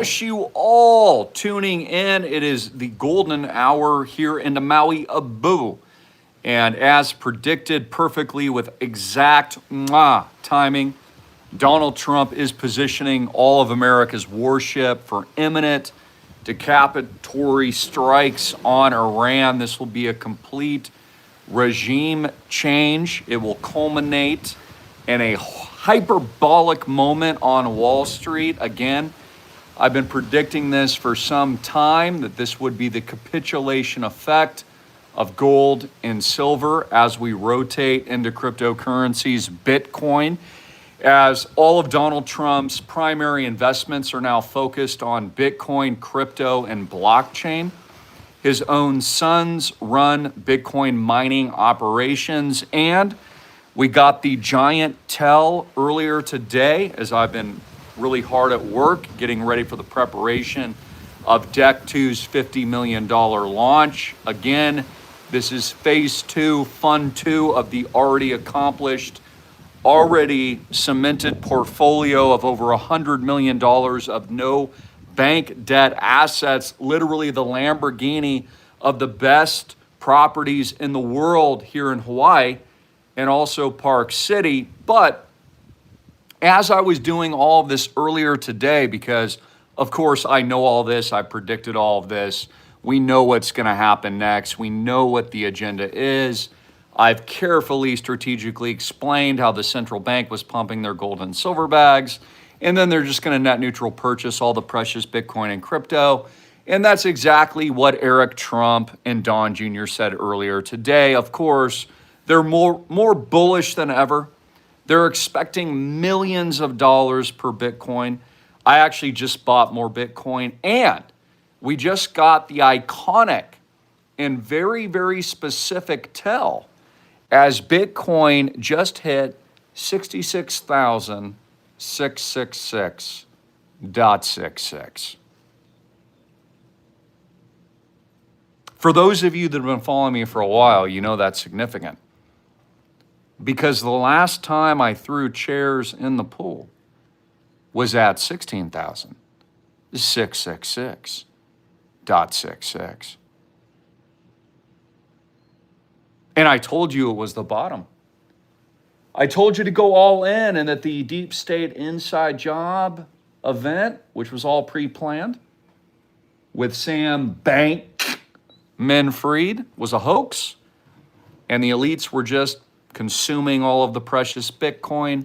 Wish you all tuning in. It is the golden hour here in the Maui Abu. And as predicted perfectly with exact timing, Donald Trump is positioning all of America's warship for imminent decapitatory strikes on Iran. This will be a complete regime change. It will culminate in a hyperbolic moment on Wall Street. Again, I've been predicting this for some time, that this would be the capitulation effect of gold and silver as we rotate into cryptocurrencies, Bitcoin, as all of Donald Trump's primary investments are now focused on Bitcoin, crypto, and blockchain. His own sons run Bitcoin mining operations, and we got the giant tell earlier today as I've been really hard at work getting ready for the preparation of Deck 2's $50 million launch. Again, this is phase 2, fund 2 of the already accomplished, already cemented portfolio of over $100 million of no bank debt assets, literally the Lamborghini of the best properties in the world here in Hawaii and also Park City. But as I was doing all of this earlier today, because of course I know all this, I predicted all of this, we know what's going to happen next, we know what the agenda is. I've carefully, strategically explained how the central bank was pumping their gold and silver bags, and then they're just going to net neutral purchase all the precious Bitcoin and crypto. And that's exactly what Eric Trump and Don Jr. said earlier today. Of course, they're more bullish than ever. They're expecting millions of dollars per Bitcoin. I actually just bought more Bitcoin, and we just got the iconic and very, very specific tell as Bitcoin just hit 66,666.66. For those of you that have been following me for a while, you know that's significant. Because the last time I threw chairs in the pool was at 16,666.66. And I told you it was the bottom. I told you to go all in, and that the deep state inside job event, which was all pre-planned with Sam Bankman-Fried, was a hoax, and the elites were just consuming all of the precious Bitcoin,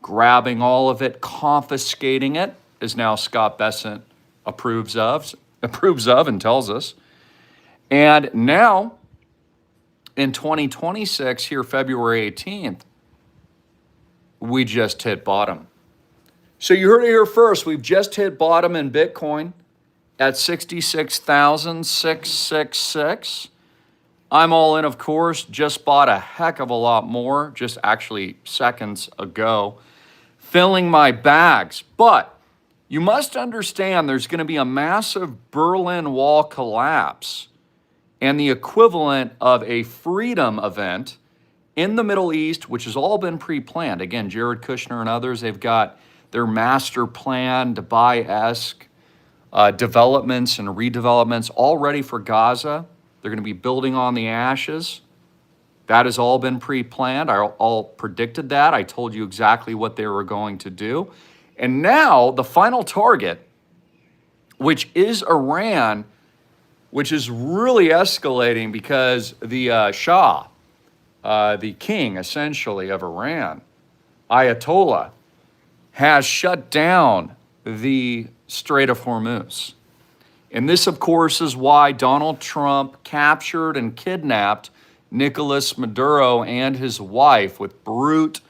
grabbing all of it, confiscating it, as now Scott Bessent approves of and tells us. And now, in 2026, here February 18th, we just hit bottom. So you heard it here first. We've just hit bottom in Bitcoin at 66,666. I'm all in, of course, just bought a heck of a lot more, just actually seconds ago, filling my bags. But you must understand there's going to be a massive Berlin Wall collapse and the equivalent of a freedom event in the Middle East, which has all been pre-planned. Again, Jared Kushner and others, they've got their master plan, Dubai-esque developments and redevelopments all ready for Gaza. They're going to be building on the ashes. That has all been pre-planned. I all predicted that. I told you exactly what they were going to do. And now the final target, which is Iran, which is really escalating because the Shah, the king essentially of Iran, Ayatollah, has shut down the Strait of Hormuz. And this, of course, is why Donald Trump captured and kidnapped Nicolas Maduro and his wife with brute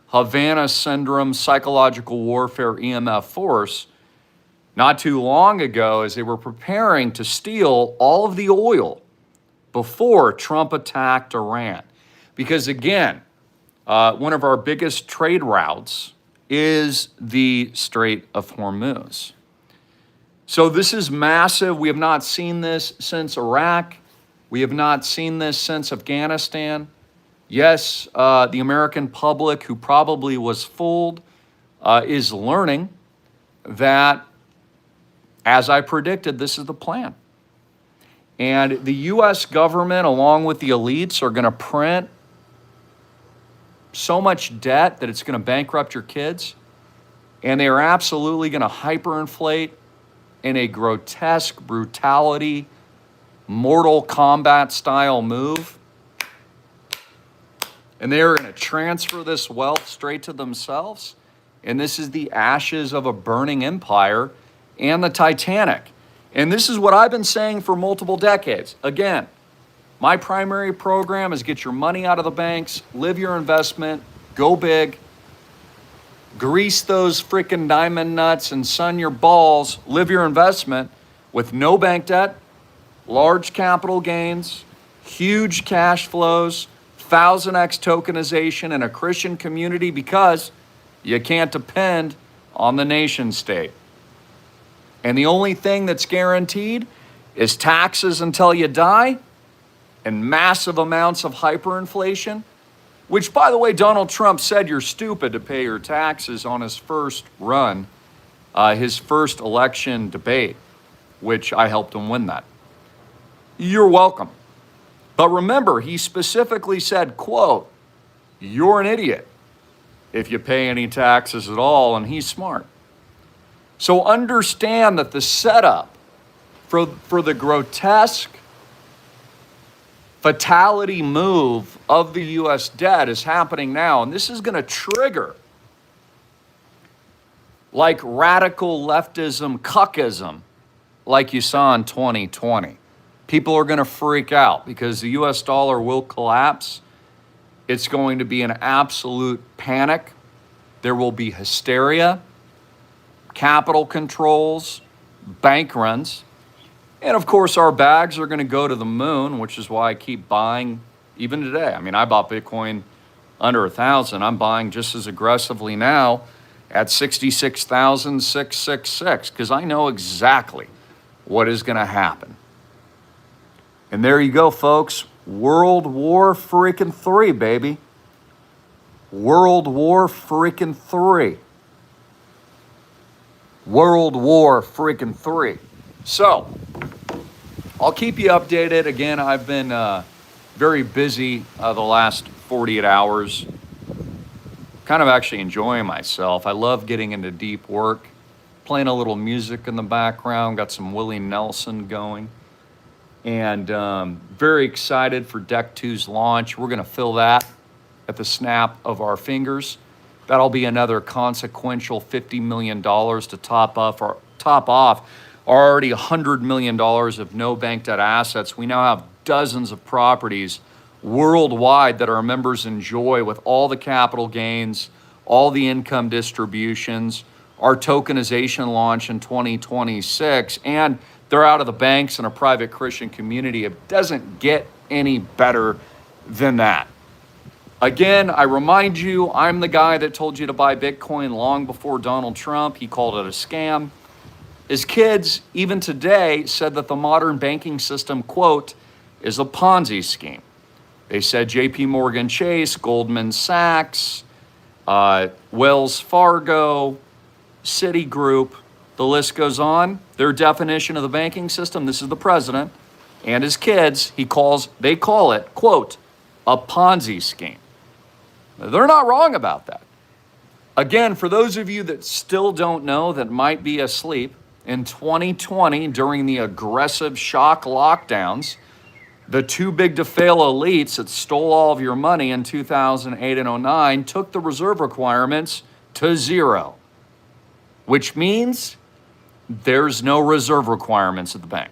Havana syndrome psychological warfare EMF force not too long ago as they were preparing to steal all of the oil before Trump attacked Iran. Because again, one of our biggest trade routes is the Strait of Hormuz. So this is massive. We have not seen this since Iraq. We have not seen this since Afghanistan. Yes, the American public, who probably was fooled, is learning that as I predicted, this is the plan. And the US government, along with the elites, are going to print so much debt that it's going to bankrupt your kids. And they are absolutely going to hyperinflate in a grotesque brutality, Mortal Kombat style move. And they are going to transfer this wealth straight to themselves. And this is the ashes of a burning empire and the Titanic. And this is what I've been saying for multiple decades. Again, my primary program is get your money out of the banks, live your investment, go big, grease those freaking diamond nuts and sun your balls, live your investment with no bank debt, large capital gains, huge cash flows, 1000x tokenization in a Christian community, because you can't depend on the nation state. And the only thing that's guaranteed is taxes until you die and massive amounts of hyperinflation, which, by the way, Donald Trump said you're stupid to pay your taxes on his first run, his first election debate, which I helped him win that. You're welcome. But remember, he specifically said, quote, "You're an idiot if you pay any taxes at all," and he's smart. So understand that the setup for the grotesque fatality move of the U.S. debt is happening now, and this is going to trigger like radical leftism, cuckism, like you saw in 2020. People are going to freak out because the U.S. dollar will collapse. It's going to be an absolute panic. There will be hysteria, capital controls, bank runs. And of course, our bags are going to go to the moon, which is why I keep buying even today. I mean, I bought Bitcoin under 1,000. I'm buying just as aggressively now at 66,666 because I know exactly what is going to happen. And there you go, folks. World War freaking 3, baby. World War freaking 3. World War freaking 3. So, I'll keep you updated. Again, I've been very busy the last 48 hours. Kind of actually enjoying myself. I love getting into deep work. Playing a little music in the background. Got some Willie Nelson going. And very excited for Deck 2's launch. We're going to fill that at the snap of our fingers. That'll be another consequential $50 million to top off our already $100 million of no bank debt assets. We now have dozens of properties worldwide that our members enjoy with all the capital gains, all the income distributions, our tokenization launch in 2026, and they're out of the banks in a private Christian community. It doesn't get any better than that. Again, I remind you, I'm the guy that told you to buy Bitcoin long before Donald Trump. He called it a scam. His kids, even today, said that the modern banking system, quote, is a Ponzi scheme. They said JP Morgan Chase, Goldman Sachs, Wells Fargo, Citigroup, the list goes on. Their definition of the banking system, this is the president and his kids, they call it, quote, a Ponzi scheme. They're not wrong about that. Again, for those of you that still don't know, that might be asleep, in 2020, during the aggressive shock lockdowns, the too big to fail elites that stole all of your money in 2008 and 2009 took the reserve requirements to zero, which means there's no reserve requirements at the bank,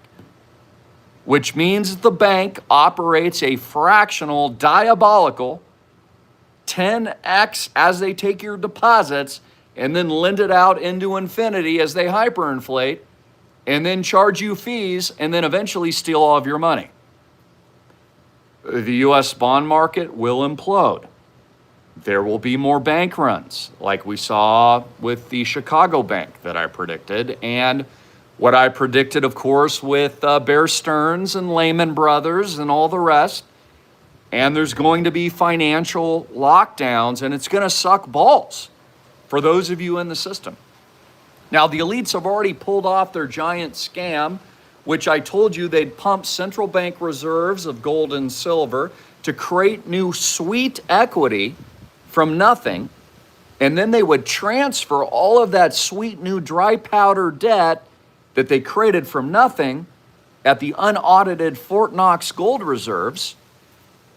which means that the bank operates a fractional, diabolical 10x as they take your deposits and then lend it out into infinity as they hyperinflate and then charge you fees and then eventually steal all of your money. The U.S. bond market will implode. There will be more bank runs like we saw with the Chicago bank that I predicted, and what I predicted, of course, with Bear Stearns and Lehman Brothers and all the rest. And there's going to be financial lockdowns, and it's going to suck balls for those of you in the system. Now, the elites have already pulled off their giant scam, which I told you they'd pump central bank reserves of gold and silver to create new sweet equity from nothing. And then they would transfer all of that sweet new dry powder debt that they created from nothing at the unaudited Fort Knox gold reserves.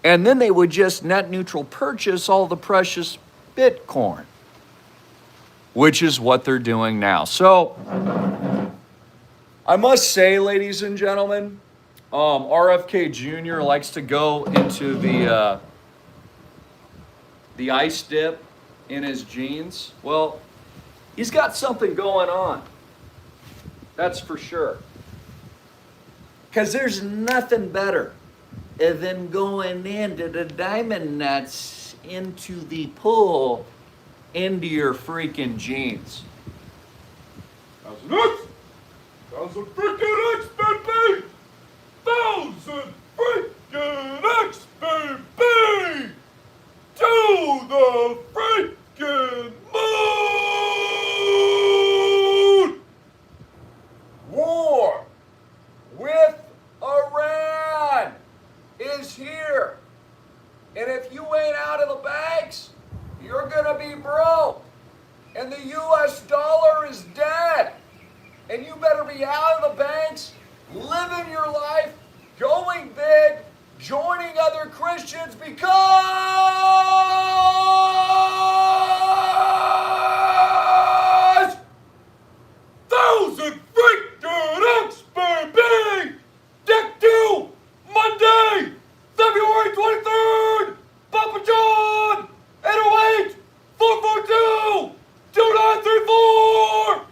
And then they would just net neutral purchase all the precious Bitcoin, which is what they're doing now. So I must say, ladies and gentlemen, RFK Jr. likes to go into the ice dip in his jeans. Well, he's got something going on. That's for sure. Because there's nothing better than going into the diamond nuts into the pool into your freaking jeans. Thousand X! Thousand freaking X, baby! Thousand freaking X, baby! To the freaking moon! War with Iran is here. And if you ain't out of the banks, you're gonna be broke. And the US dollar is dead. And you better be out of the banks, living your life, going big, joining other Christians because thousand freaking X, baby! Deck 2, Monday, February 23rd, Papa John, 808 442 2934.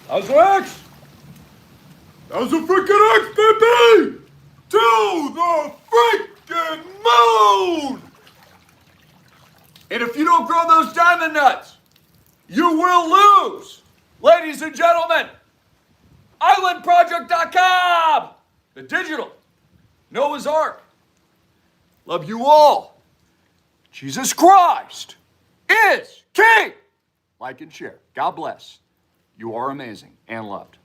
How's the X? How's the freaking X, baby? To the freaking moon! And if you don't grow those diamond nuts, you will lose. Ladies and gentlemen, islandproject.com, the digital Noah's Ark. Love you all. Jesus Christ is King. Like and share. God bless. You are amazing and loved.